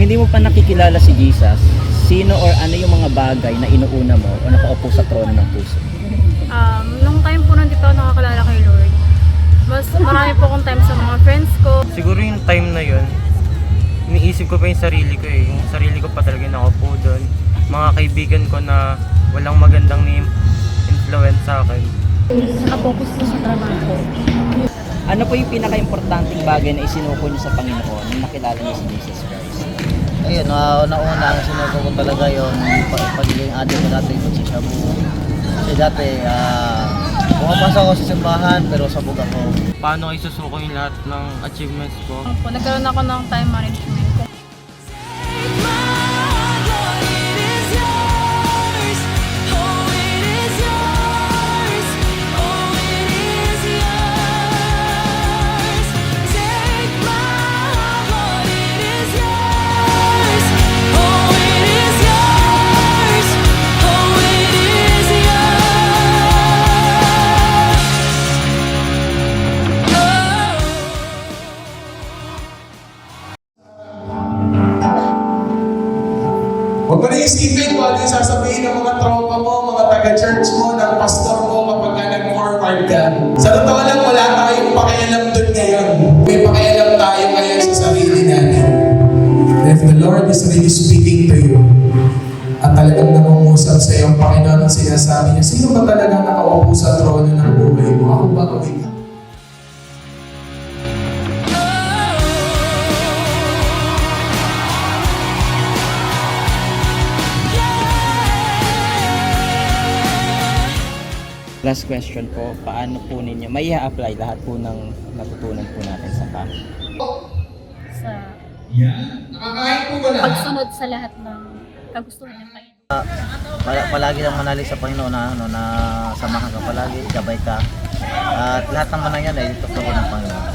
hindi mo pa nakikilala si Jesus, sino or ano yung mga bagay na inuuna mo o nakaupo sa trono ng puso? Nung time po nandito ako nakakalala kay Lord, mas marami po akong time sa mga friends ko. Siguro yung time na yun, iniisip ko pa yung sarili ko eh. Yung sarili ko pa talaga nakaupo doon. Mga kaibigan ko na walang magandang influence sa akin. Nakapokus po sa trabaho. Ano po yung pinaka-importanting bagay na isinuko niyo sa Panginoon nung nakilala niyo si Jesus Christ? Ayun, una-una ang sinuko ko talaga yung pagiging adik ko dati sa shabu. Kasi dati, pumapasok ako sa simbahan pero sabog ako. Paano isusuko yung lahat ng achievements ko? Nagkaroon ako ng time management. Huwag mo na isipin kung ano yung sasabihin ng mga tropa mo, mga taga-church mo, ng pastor mo kapag ka nag-forward ka. Sa totoo lang, wala tayong pakialam dun ngayon. May pakialam tayo ngayon sa sarili natin. If the Lord is really speaking to you, at talagang namungusap sa iyo ang Panginoon ang sinasabi niya, sino ba talaga nakaupo sa trono ng buhay mo? Ako ba o ikaw? Last question po, paano po ninyo may apply lahat po ng natutunan po natin sa camp? Sa Nakakain po ba na? pagsunod sa lahat ng kagustuhan ng Panginoon. Palagi lang manalig sa Panginoon na samahan ka palagi, gabay ka. At lahat ng manang yan ay tutulong ng Panginoon.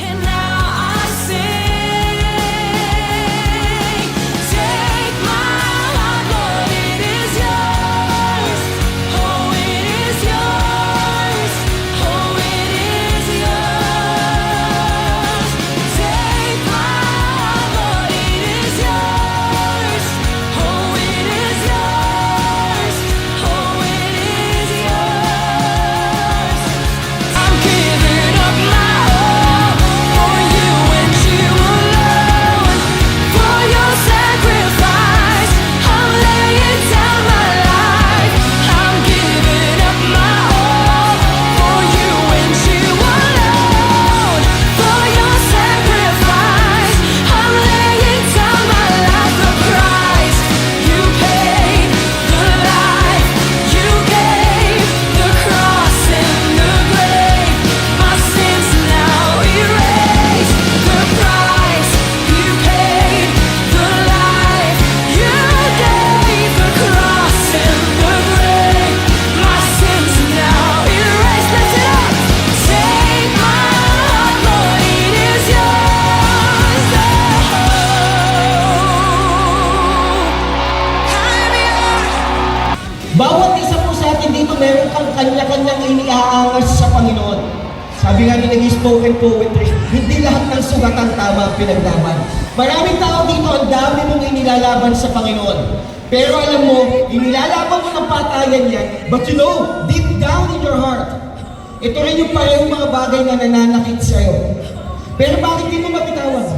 And now I sing, take my heart, Lord, it is yours. Oh, it is yours. Oh, it is yours. Take my heart, Lord, it is yours. Oh, it is yours. Oh, it is yours. I'm giving up my all for you and you alone. For your sacrifice, I'm laying down my life. I'm giving up my all for you and you alone. For your sacrifice, I'm laying down my life. The price you paid, the life you gave, the cross and the grave, my sins now erased. The price you paid, the life you gave, the cross and the grave, my sins now erased. Lift it up. Take my heart, Lord, it is yours. I'm yours. Bawat isa po sa atin dito meron kang kanya-kanyang iniaangas sa Panginoon. Sabi nga nila yung spoken poetry, hindi lahat ng sugatan tama ang pinaglaban. Maraming tao dito, ang dami mong inilalaban sa Panginoon. Pero alam mo, inilalaban mo ng patayan yan, but you know, deep down in your heart, ito rin yung parehong mga bagay na nananakit sa'yo. Pero bakit di mo mabitawan?